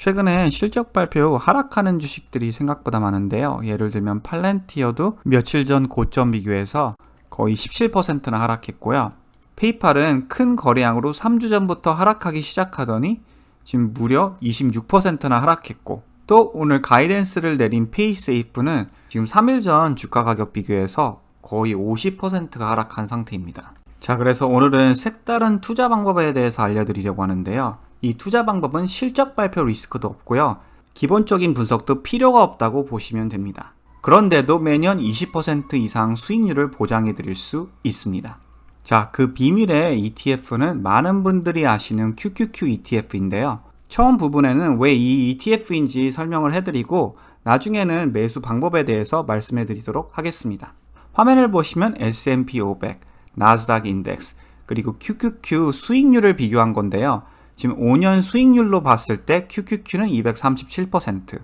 최근에 실적 발표 후 하락하는 주식들이 생각보다 많은데요. 예를 들면 팔랜티어도 며칠 전 고점 비교해서 거의 17%나 하락했고요. 페이팔은 큰 거래량으로 3주 전부터 하락하기 시작하더니 지금 무려 26%나 하락했고, 또 오늘 가이던스를 내린 페이세이프는 지금 3일 전 주가 가격 비교해서 거의 50%가 하락한 상태입니다. 자, 그래서 오늘은 색다른 투자 방법에 대해서 알려드리려고 하는데요. 이 투자 방법은 실적 발표 리스크도 없고요. 기본적인 분석도 필요가 없다고 보시면 됩니다. 그런데도 매년 20% 이상 수익률을 보장해 드릴 수 있습니다. 자, 그 비밀의 ETF는 많은 분들이 아시는 QQQ ETF인데요. 처음 부분에는 왜 이 ETF인지 설명을 해드리고 나중에는 매수 방법에 대해서 말씀해 드리도록 하겠습니다. 화면을 보시면 S&P 500, 나스닥 인덱스, 그리고 QQQ 수익률을 비교한 건데요. 지금 5년 수익률로 봤을 때 QQQ는 237%,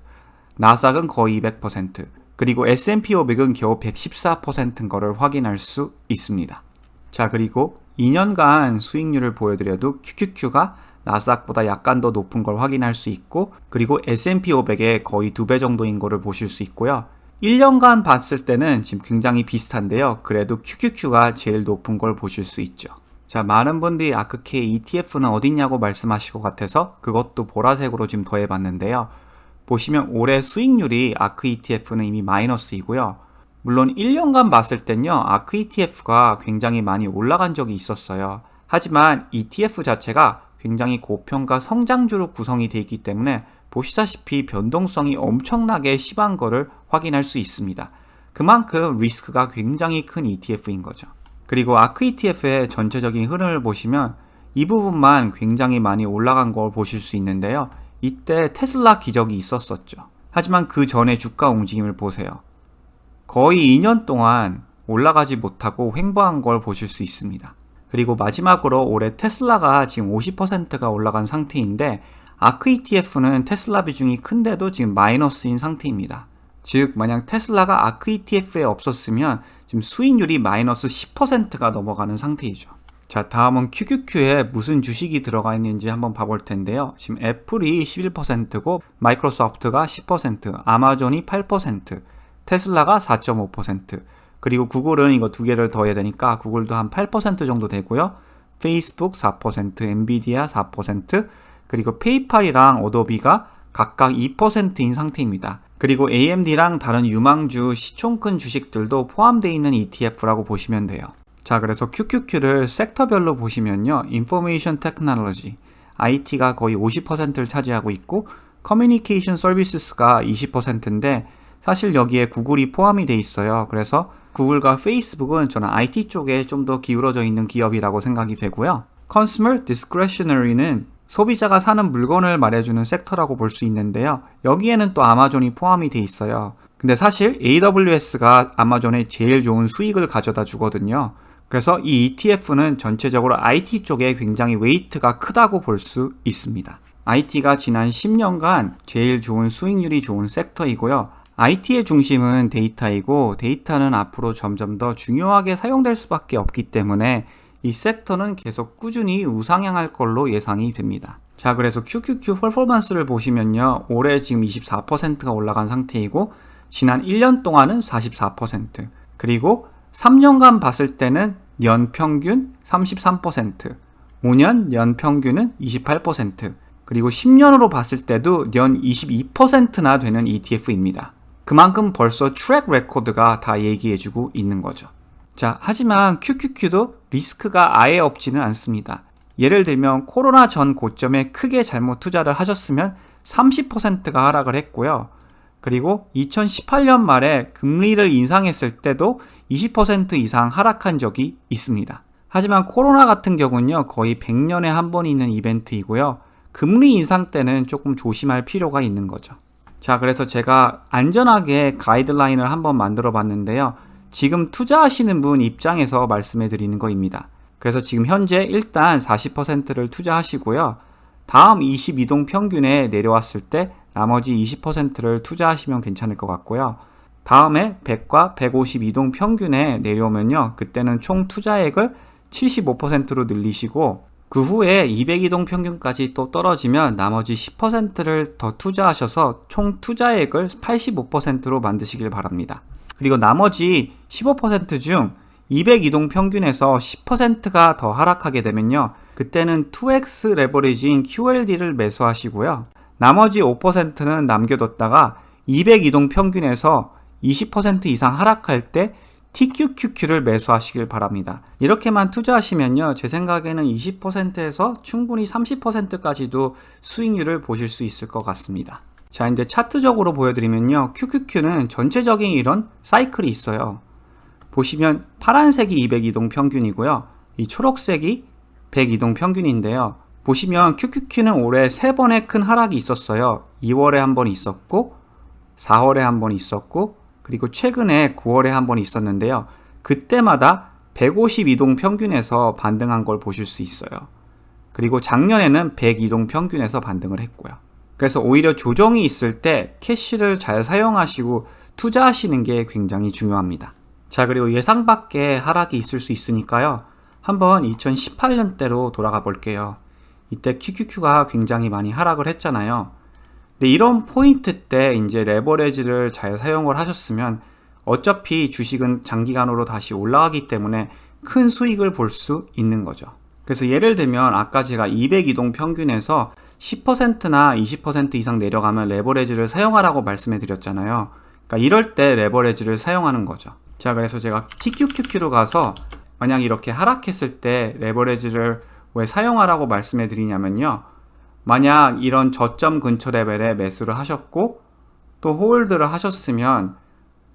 나스닥은 거의 200%, 그리고 S&P 500은 겨우 114%인 것을 확인할 수 있습니다. 자, 그리고 2년간 수익률을 보여드려도 QQQ가 나스닥보다 약간 더 높은 걸 확인할 수 있고, 그리고 S&P 500의 거의 2배 정도인 거를 보실 수 있고요. 1년간 봤을 때는 지금 굉장히 비슷한데요. 그래도 QQQ가 제일 높은 걸 보실 수 있죠. 자, 많은 분들이 아크케이 ETF는 어딨냐고 말씀하실 것 같아서 그것도 보라색으로 지금 더해봤는데요. 보시면 올해 수익률이 아크 ETF는 이미 마이너스이고요. 물론 1년간 봤을 땐요, 아크 ETF가 굉장히 많이 올라간 적이 있었어요. 하지만 ETF 자체가 굉장히 고평가 성장주로 구성이 되어 있기 때문에 보시다시피 변동성이 엄청나게 심한 거를 확인할 수 있습니다. 그만큼 리스크가 굉장히 큰 ETF인 거죠. 그리고 아크 ETF의 전체적인 흐름을 보시면 이 부분만 굉장히 많이 올라간 걸 보실 수 있는데요. 이때 테슬라 기적이 있었었죠. 하지만 그 전에 주가 움직임을 보세요. 거의 2년 동안 올라가지 못하고 횡보한 걸 보실 수 있습니다. 그리고 마지막으로 올해 테슬라가 지금 50%가 올라간 상태인데 아크 ETF는 테슬라 비중이 큰데도 지금 마이너스인 상태입니다. 즉 만약 테슬라가 아크 ETF에 없었으면 지금 수익률이 마이너스 10%가 넘어가는 상태이죠. 자, 다음은 QQQ에 무슨 주식이 들어가 있는지 한번 봐볼 텐데요. 지금 애플이 11%고 마이크로소프트가 10%, 아마존이 8%, 테슬라가 4.5%, 그리고 구글은 이거 두 개를 더해야 되니까 구글도 한 8% 정도 되고요. 페이스북 4%, 엔비디아 4%, 그리고 페이팔이랑 어도비가 각각 2%인 상태입니다. 그리고 AMD랑 다른 유망주 시총 큰 주식들도 포함되어 있는 ETF라고 보시면 돼요. 자, 그래서 QQQ를 섹터별로 보시면요. 인포메이션 테크놀로지, IT가 거의 50%를 차지하고 있고 커뮤니케이션 서비스가 20%인데 사실 여기에 구글이 포함이 돼 있어요. 그래서 구글과 페이스북은 저는 IT 쪽에 좀 더 기울어져 있는 기업이라고 생각이 되고요. Consumer Discretionary는 소비자가 사는 물건을 말해주는 섹터라고 볼 수 있는데요. 여기에는 또 아마존이 포함이 돼 있어요. 근데 사실 AWS가 아마존에 제일 좋은 수익을 가져다 주거든요. 그래서 이 ETF는 전체적으로 IT 쪽에 굉장히 웨이트가 크다고 볼 수 있습니다. IT가 지난 10년간 제일 좋은 수익률이 좋은 섹터이고요. IT의 중심은 데이터이고 데이터는 앞으로 점점 더 중요하게 사용될 수밖에 없기 때문에 이 섹터는 계속 꾸준히 우상향할 걸로 예상이 됩니다. 자, 그래서 QQQ 퍼포먼스를 보시면요. 올해 지금 24%가 올라간 상태이고 지난 1년 동안은 44%, 그리고 3년간 봤을 때는 연평균 33%, 5년 연평균은 28%, 그리고 10년으로 봤을 때도 연 22%나 되는 ETF입니다. 그만큼 벌써 트랙 레코드가 다 얘기해주고 있는 거죠. 자, 하지만 QQQ도 리스크가 아예 없지는 않습니다. 예를 들면 코로나 전 고점에 크게 잘못 투자를 하셨으면 30%가 하락을 했고요. 그리고 2018년 말에 금리를 인상했을 때도 20% 이상 하락한 적이 있습니다. 하지만 코로나 같은 경우는요, 거의 100년에 한 번 있는 이벤트이고요. 금리 인상 때는 조금 조심할 필요가 있는 거죠. 자, 그래서 제가 안전하게 가이드라인을 한번 만들어 봤는데요. 지금 투자하시는 분 입장에서 말씀해 드리는 거입니다. 그래서 지금 현재 일단 40%를 투자하시고요. 다음 22동 평균에 내려왔을 때 나머지 20%를 투자하시면 괜찮을 것 같고요. 다음에 100과 152동 평균에 내려오면요. 그때는 총 투자액을 75%로 늘리시고 그 후에 200이동 평균까지 또 떨어지면 나머지 10%를 더 투자하셔서 총 투자액을 85%로 만드시길 바랍니다. 그리고 나머지 15% 중 200이동 평균에서 10%가 더 하락하게 되면요, 그때는 2x 레버리지인 QLD를 매수하시고요, 나머지 5%는 남겨뒀다가 200이동 평균에서 20% 이상 하락할 때 TQQQ를 매수하시길 바랍니다. 이렇게만 투자하시면요, 제 생각에는 20%에서 충분히 30%까지도 수익률을 보실 수 있을 것 같습니다. 자, 이제 차트적으로 보여드리면요, QQQ는 전체적인 이런 사이클이 있어요. 보시면 파란색이 200이동 평균이고요, 이 초록색이 100이동 평균인데요. 보시면 QQQ는 올해 3번의 큰 하락이 있었어요. 2월에 한 번 있었고, 4월에 한 번 있었고, 그리고 최근에 9월에 한 번 있었는데요. 그때마다 152동 평균에서 반등한 걸 보실 수 있어요. 그리고 작년에는 102동 평균에서 반등을 했고요. 그래서 오히려 조정이 있을 때 캐시를 잘 사용하시고 투자하시는 게 굉장히 중요합니다. 자, 그리고 예상 밖의 하락이 있을 수 있으니까요, 한번 2018년대로 돌아가 볼게요. 이때 QQQ가 굉장히 많이 하락을 했잖아요. 근데 이런 포인트 때 이제 레버리지를 잘 사용을 하셨으면 어차피 주식은 장기간으로 다시 올라가기 때문에 큰 수익을 볼 수 있는 거죠. 그래서 예를 들면 아까 제가 200이동 평균에서 10%나 20% 이상 내려가면 레버리지를 사용하라고 말씀해 드렸잖아요. 그러니까 이럴 때 레버리지를 사용하는 거죠. 자, 그래서 제가 TQQQ로 가서 만약 이렇게 하락했을 때 레버리지를 왜 사용하라고 말씀해 드리냐면요, 만약 이런 저점 근처 레벨에 매수를 하셨고 또 홀드를 하셨으면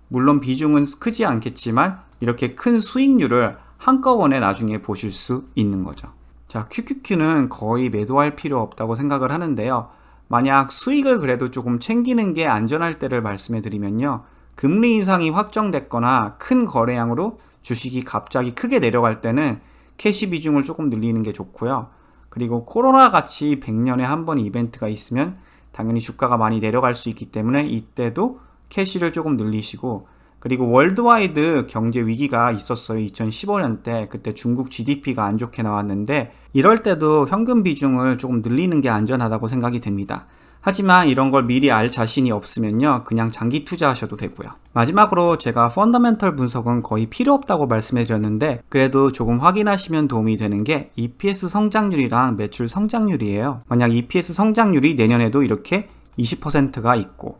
물론 비중은 크지 않겠지만 이렇게 큰 수익률을 한꺼번에 나중에 보실 수 있는 거죠. 자, QQQ는 거의 매도할 필요 없다고 생각을 하는데요, 만약 수익을 그래도 조금 챙기는 게 안전할 때를 말씀해 드리면요, 금리 인상이 확정됐거나 큰 거래량으로 주식이 갑자기 크게 내려갈 때는 캐시 비중을 조금 늘리는 게 좋고요. 그리고 코로나 같이 100년에 한 번 이벤트가 있으면 당연히 주가가 많이 내려갈 수 있기 때문에 이때도 캐시를 조금 늘리시고, 그리고 월드와이드 경제 위기가 있었어요. 2015년 때. 그때 중국 GDP가 안 좋게 나왔는데 이럴 때도 현금 비중을 조금 늘리는 게 안전하다고 생각이 됩니다. 하지만 이런 걸 미리 알 자신이 없으면요, 그냥 장기 투자하셔도 되고요. 마지막으로 제가 펀더멘털 분석은 거의 필요 없다고 말씀해 드렸는데 그래도 조금 확인하시면 도움이 되는 게 EPS 성장률이랑 매출 성장률이에요. 만약 EPS 성장률이 내년에도 이렇게 20%가 있고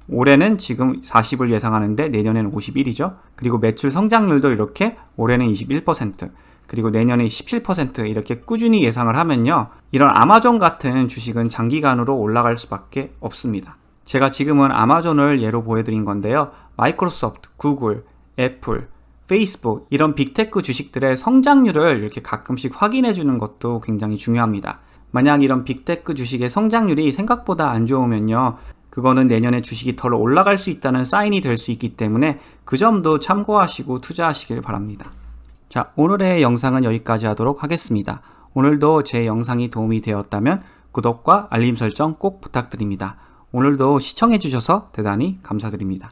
올해는 지금 40을 예상하는데 내년에는 51이죠. 그리고 매출 성장률도 이렇게 올해는 21%, 그리고 내년에 17% 이렇게 꾸준히 예상을 하면요, 이런 아마존 같은 주식은 장기간으로 올라갈 수밖에 없습니다. 제가 지금은 아마존을 예로 보여드린 건데요, 마이크로소프트, 구글, 애플, 페이스북 이런 빅테크 주식들의 성장률을 이렇게 가끔씩 확인해 주는 것도 굉장히 중요합니다. 만약 이런 빅테크 주식의 성장률이 생각보다 안 좋으면요, 그거는 내년에 주식이 덜 올라갈 수 있다는 사인이 될 수 있기 때문에 그 점도 참고하시고 투자하시길 바랍니다. 자, 오늘의 영상은 여기까지 하도록 하겠습니다. 오늘도 제 영상이 도움이 되었다면 구독과 알림 설정 꼭 부탁드립니다. 오늘도 시청해 주셔서 대단히 감사드립니다.